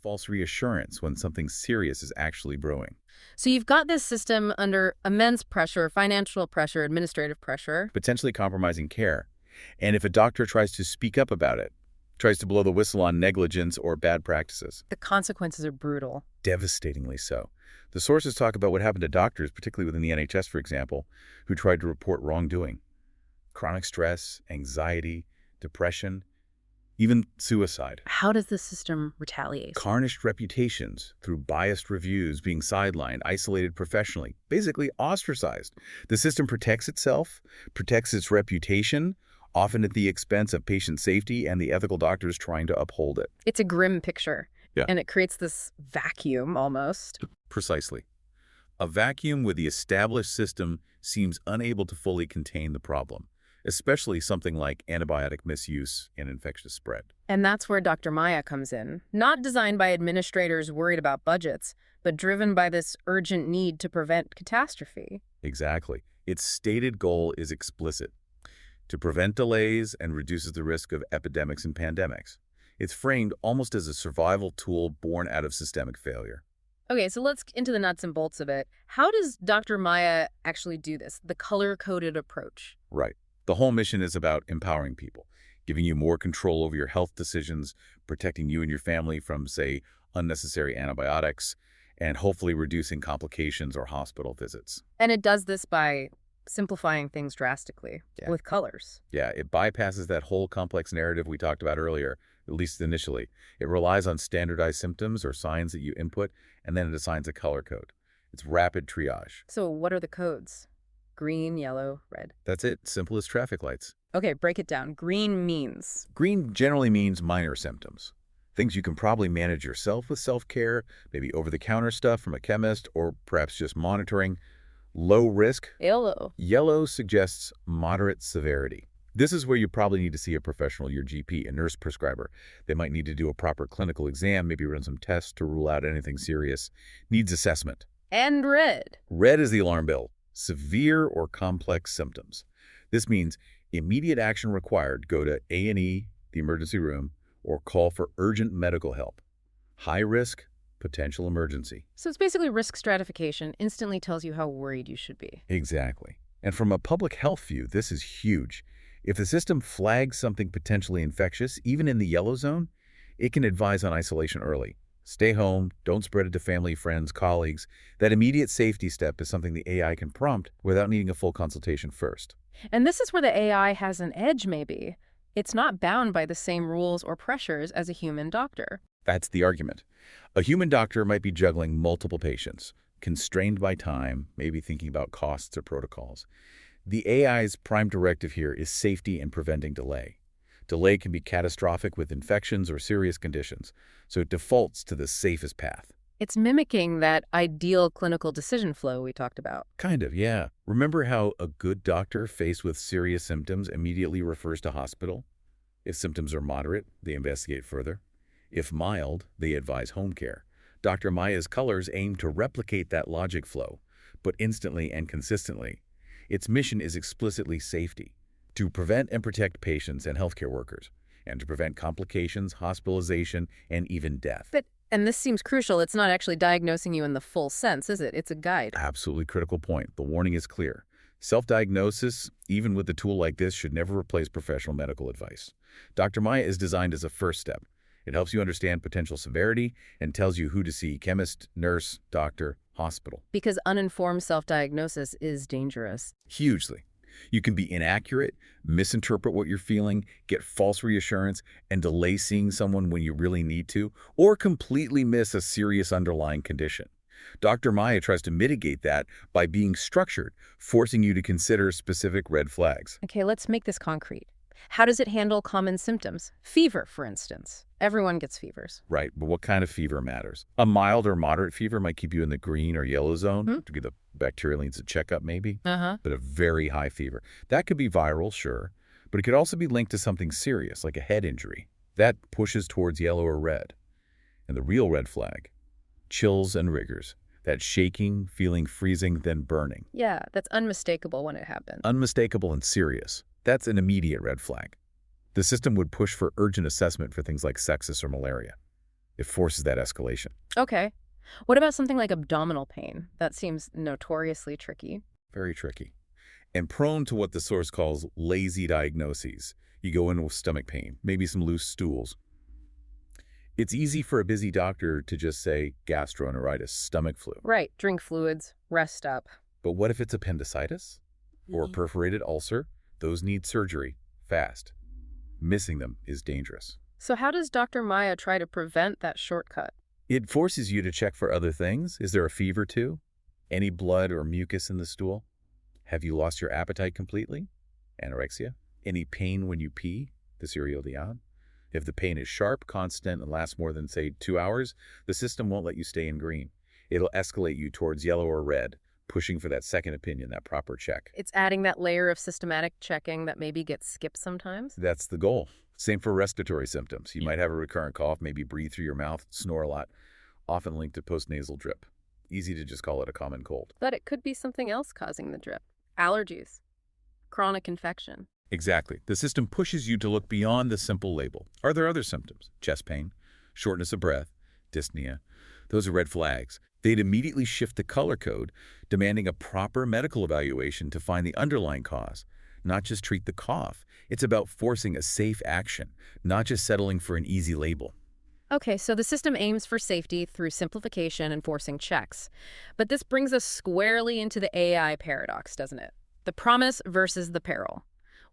false reassurance when something serious is actually brewing. So you've got this system under immense pressure, financial pressure, administrative pressure. Potentially compromising care. And if a doctor tries to speak up about it, tries to blow the whistle on negligence or bad practices. The consequences are brutal. Devastatingly so. The sources talk about what happened to doctors, particularly within the NHS, for example, who tried to report wrongdoing. Chronic stress, anxiety, depression, even suicide. How does the system retaliate? Tarnished reputations through biased reviews, being sidelined, isolated professionally, basically ostracized. The system protects itself, protects its reputation, often at the expense of patient safety and the ethical doctors trying to uphold it. It's a grim picture. Yeah. And it creates this vacuum almost. Precisely. A vacuum where the established system seems unable to fully contain the problem, especially something like antibiotic misuse and infectious spread. And that's where Dr. Maya comes in. Not designed by administrators worried about budgets, but driven by this urgent need to prevent catastrophe. Exactly. Its stated goal is explicit: to prevent delays and reduces the risk of epidemics and pandemics. It's framed almost as a survival tool born out of systemic failure. Okay, so let's get into the nuts and bolts of it. How does Dr. Maya actually do this, the color-coded approach? Right. The whole mission is about empowering people, giving you more control over your health decisions, protecting you and your family from, say, unnecessary antibiotics, and hopefully reducing complications or hospital visits. And it does this by simplifying things drastically with colors. Yeah, it bypasses that whole complex narrative we talked about earlier, at least initially. It relies on standardized symptoms or signs that you input, and then it assigns a color code. It's rapid triage. So what are the codes? Green, yellow, red. That's it. Simple as traffic lights. Okay, break it down. Green means? Green generally means minor symptoms. Things you can probably manage yourself with self-care, maybe over-the-counter stuff from a chemist, or perhaps just monitoring. Low risk. Yellow. Yellow suggests moderate severity. This is where you probably need to see a professional, your GP, a nurse prescriber. They might need to do a proper clinical exam, maybe run some tests to rule out anything serious. Needs assessment. And red. Red is the alarm bell. Severe or complex symptoms. This means immediate action required. Go to A&E, the emergency room, or call for urgent medical help. High risk, potential emergency. So it's basically risk stratification, instantly tells you how worried you should be. Exactly. And from a public health view, this is huge. If the system flags something potentially infectious, even in the yellow zone, it can advise on isolation early. Stay home, don't spread it to family, friends, colleagues. That immediate safety step is something the AI can prompt without needing a full consultation first. And this is where the AI has an edge, maybe. It's not bound by the same rules or pressures as a human doctor. That's the argument. A human doctor might be juggling multiple patients, constrained by time, maybe thinking about costs or protocols. The AI's prime directive here is safety and preventing delay. Delay can be catastrophic with infections or serious conditions, so it defaults to the safest path. It's mimicking that ideal clinical decision flow we talked about. Kind of, yeah. Remember how a good doctor faced with serious symptoms immediately refers to hospital? If symptoms are moderate, they investigate further. If mild, they advise home care. Dr. Maya's colors aim to replicate that logic flow, but instantly and consistently. Its mission is explicitly safety, to prevent and protect patients and healthcare workers, and to prevent complications, hospitalization, and even death. And this seems crucial. It's not actually diagnosing you in the full sense, is it? It's a guide. Absolutely critical point. The warning is clear. Self-diagnosis, even with a tool like this, should never replace professional medical advice. Dr. Maya is designed as a first step. It helps you understand potential severity and tells you who to see: chemist, nurse, doctor, hospital. Because uninformed self-diagnosis is dangerous. Hugely. You can be inaccurate, misinterpret what you're feeling, get false reassurance, and delay seeing someone when you really need to, or completely miss a serious underlying condition. Dr. Maya tries to mitigate that by being structured, forcing you to consider specific red flags. Okay, let's make this concrete. How does it handle common symptoms? Fever, for instance. Everyone gets fevers. Right, but what kind of fever matters? A mild or moderate fever might keep you in the green or yellow zone to get the bacteria needs a checkup maybe. But a very high fever, that could be viral, sure, but it could also be linked to something serious like a head injury. That pushes towards yellow or red. And the real red flag, chills and rigors. That shaking, feeling freezing, then burning. Yeah, that's unmistakable when it happens. Unmistakable and serious. That's an immediate red flag. The system would push for urgent assessment for things like sepsis or malaria. It forces that escalation. Okay. What about something like abdominal pain? That seems notoriously tricky. Very tricky. And prone to what the source calls lazy diagnoses. You go in with stomach pain, maybe some loose stools. It's easy for a busy doctor to just say gastroenteritis, stomach flu. Right. Drink fluids, rest up. But what if it's appendicitis or a perforated ulcer? Those need surgery, fast. Missing them is dangerous. So how does Dr. Maya try to prevent that shortcut? It forces you to check for other things. Is there a fever too? Any blood or mucus in the stool? Have you lost your appetite completely? Anorexia? Any pain when you pee? Dysuria? If the pain is sharp, constant, and lasts more than, say, 2 hours, the system won't let you stay in green. It'll escalate you towards yellow or red, pushing for that second opinion, that proper check. It's adding that layer of systematic checking that maybe gets skipped sometimes. That's the goal. Same for respiratory symptoms. You might have a recurrent cough, maybe breathe through your mouth, snore a lot, often linked to postnasal drip. Easy to just call it a common cold. But it could be something else causing the drip. Allergies, chronic infection. Exactly. The system pushes you to look beyond the simple label. Are there other symptoms? Chest pain, shortness of breath, dyspnea. Those are red flags. They'd immediately shift the color code, demanding a proper medical evaluation to find the underlying cause, not just treat the cough. It's about forcing a safe action, not just settling for an easy label. Okay, so the system aims for safety through simplification and forcing checks. But this brings us squarely into the AI paradox, doesn't it? The promise versus the peril.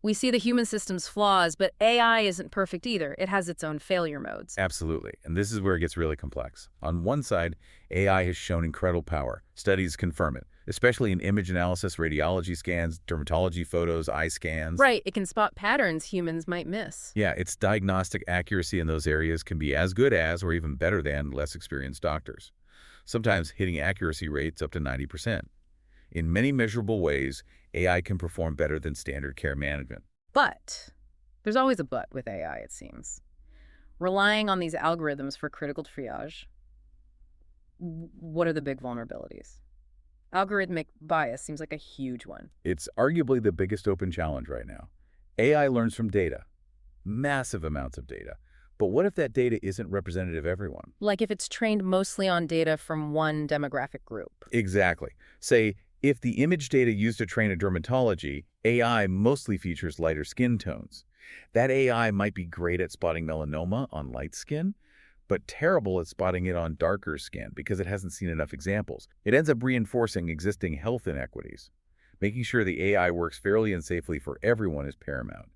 We see the human system's flaws, but AI isn't perfect either. It has its own failure modes. Absolutely. And this is where it gets really complex. On one side, AI has shown incredible power. Studies confirm it, especially in image analysis, radiology scans, dermatology photos, eye scans. Right, it can spot patterns humans might miss. Yeah, its diagnostic accuracy in those areas can be as good as or even better than less experienced doctors, sometimes hitting accuracy rates up to 90%. In many measurable ways, AI can perform better than standard care management. But there's always a but with AI, it seems. Relying on these algorithms for critical triage, what are the big vulnerabilities? Algorithmic bias seems like a huge one. It's arguably the biggest open challenge right now. AI learns from data, massive amounts of data. But what if that data isn't representative of everyone? Like if it's trained mostly on data from one demographic group. Exactly. Say, if the image data used to train a dermatology, AI mostly features lighter skin tones. That AI might be great at spotting melanoma on light skin, but terrible at spotting it on darker skin because it hasn't seen enough examples. It ends up reinforcing existing health inequities. Making sure the AI works fairly and safely for everyone is paramount.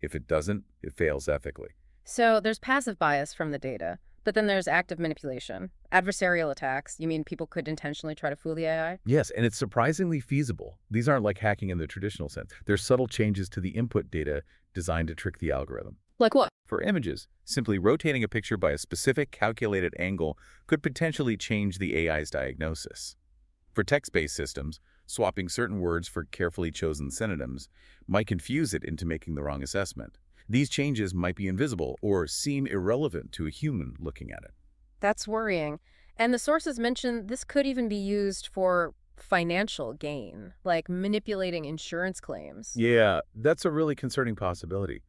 If it doesn't, it fails ethically. So there's passive bias from the data, but then there's active manipulation. Adversarial attacks, you mean people could intentionally try to fool the AI? Yes, and it's surprisingly feasible. These aren't like hacking in the traditional sense. They're subtle changes to the input data designed to trick the algorithm. Like what? For images, simply rotating a picture by a specific calculated angle could potentially change the AI's diagnosis. For text-based systems, swapping certain words for carefully chosen synonyms might confuse it into making the wrong assessment. These changes might be invisible or seem irrelevant to a human looking at it. That's worrying. And the sources mention this could even be used for financial gain, like manipulating insurance claims. Yeah, that's a really concerning possibility.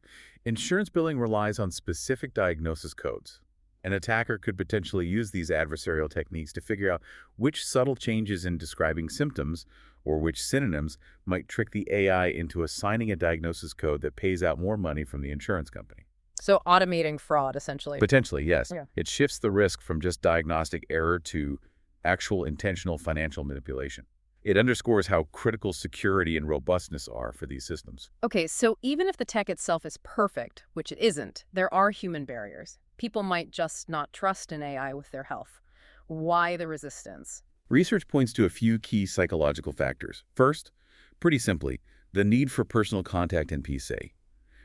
Insurance billing relies on specific diagnosis codes. An attacker could potentially use these adversarial techniques to figure out which subtle changes in describing symptoms or which synonyms might trick the AI into assigning a diagnosis code that pays out more money from the insurance company. So automating fraud, essentially. Potentially, yes. Yeah. It shifts the risk from just diagnostic error to actual intentional financial manipulation. It underscores how critical security and robustness are for these systems. Okay, so even if the tech itself is perfect, which it isn't, there are human barriers. People might just not trust an AI with their health. Why the resistance? Research points to a few key psychological factors. First, pretty simply, the need for personal contact and peace.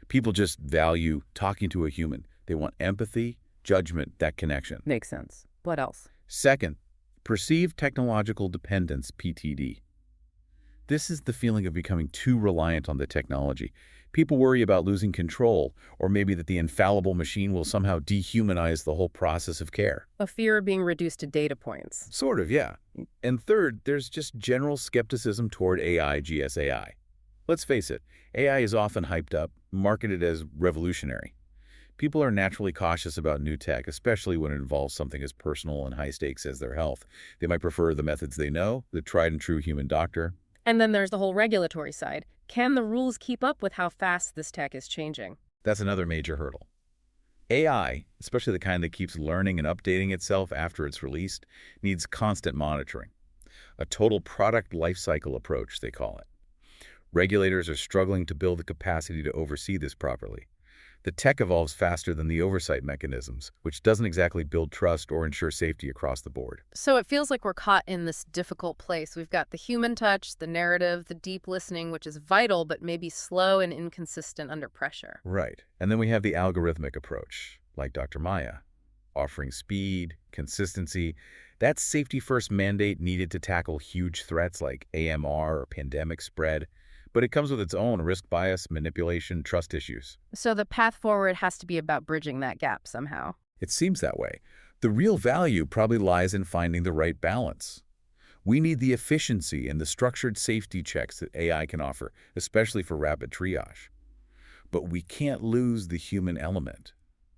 People just value talking to a human. They want empathy, judgment, that connection. Makes sense. What else? Second, perceived technological dependence, PTD. This is the feeling of becoming too reliant on the technology. People worry about losing control, or maybe that the infallible machine will somehow dehumanize the whole process of care. A fear of being reduced to data points. Sort of, yeah. And third, there's just general skepticism toward AI, GSAI. Let's face it, AI is often hyped up, marketed as revolutionary. People are naturally cautious about new tech, especially when it involves something as personal and high stakes as their health. They might prefer the methods they know, the tried and true human doctor. And then there's the whole regulatory side. Can the rules keep up with how fast this tech is changing? That's another major hurdle. AI, especially the kind that keeps learning and updating itself after it's released, needs constant monitoring. A total product lifecycle approach, they call it. Regulators are struggling to build the capacity to oversee this properly. The tech evolves faster than the oversight mechanisms, which doesn't exactly build trust or ensure safety across the board. So it feels like we're caught in this difficult place. We've got the human touch, the narrative, the deep listening, which is vital but maybe slow and inconsistent under pressure. Right. And then we have the algorithmic approach, like Dr. Maya, offering speed, consistency. That safety-first mandate needed to tackle huge threats like AMR or pandemic spread, but it comes with its own risk bias, manipulation, trust issues. So the path forward has to be about bridging that gap somehow. It seems that way. The real value probably lies in finding the right balance. We need the efficiency and the structured safety checks that AI can offer, especially for rapid triage. But we can't lose the human element,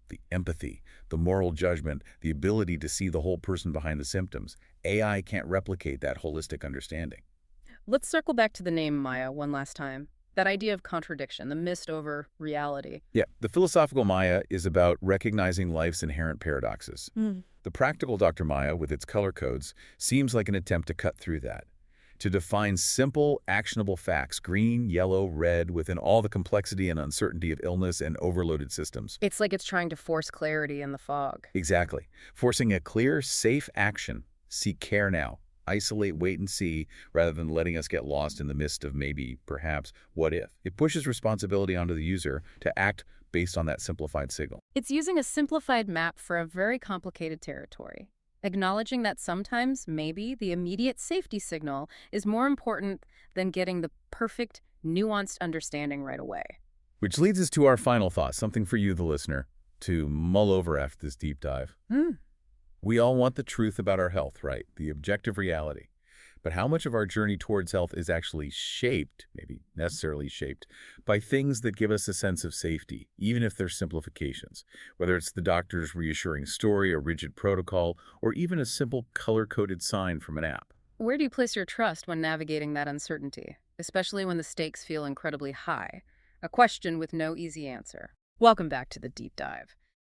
the empathy, the moral judgment, the ability to see the whole person behind the symptoms. AI can't replicate that holistic understanding. Let's circle back to the name Maya one last time. That idea of contradiction, the mist over reality. Yeah, the philosophical Maya is about recognizing life's inherent paradoxes. The practical Dr. Maya, with its color codes, seems like an attempt to cut through that, to define simple, actionable facts, green, yellow, red, within all the complexity and uncertainty of illness and overloaded systems. It's like it's trying to force clarity in the fog. Exactly. Forcing a clear, safe action. Seek care now. Isolate, wait, and see, rather than letting us get lost in the mist of maybe, perhaps, what if. It pushes responsibility onto the user to act based on that simplified signal. It's using a simplified map for a very complicated territory, acknowledging that sometimes, maybe, the immediate safety signal is more important than getting the perfect, nuanced understanding right away. Which leads us to our final thought, something for you, the listener, to mull over after this deep dive. We all want the truth about our health, right? The objective reality. But how much of our journey towards health is actually shaped, maybe necessarily shaped, by things that give us a sense of safety, even if they're simplifications? Whether it's the doctor's reassuring story, a rigid protocol, or even a simple color-coded sign from an app. Where do you place your trust when navigating that uncertainty, especially when the stakes feel incredibly high? A question with no easy answer. Welcome back to the Deep Dive.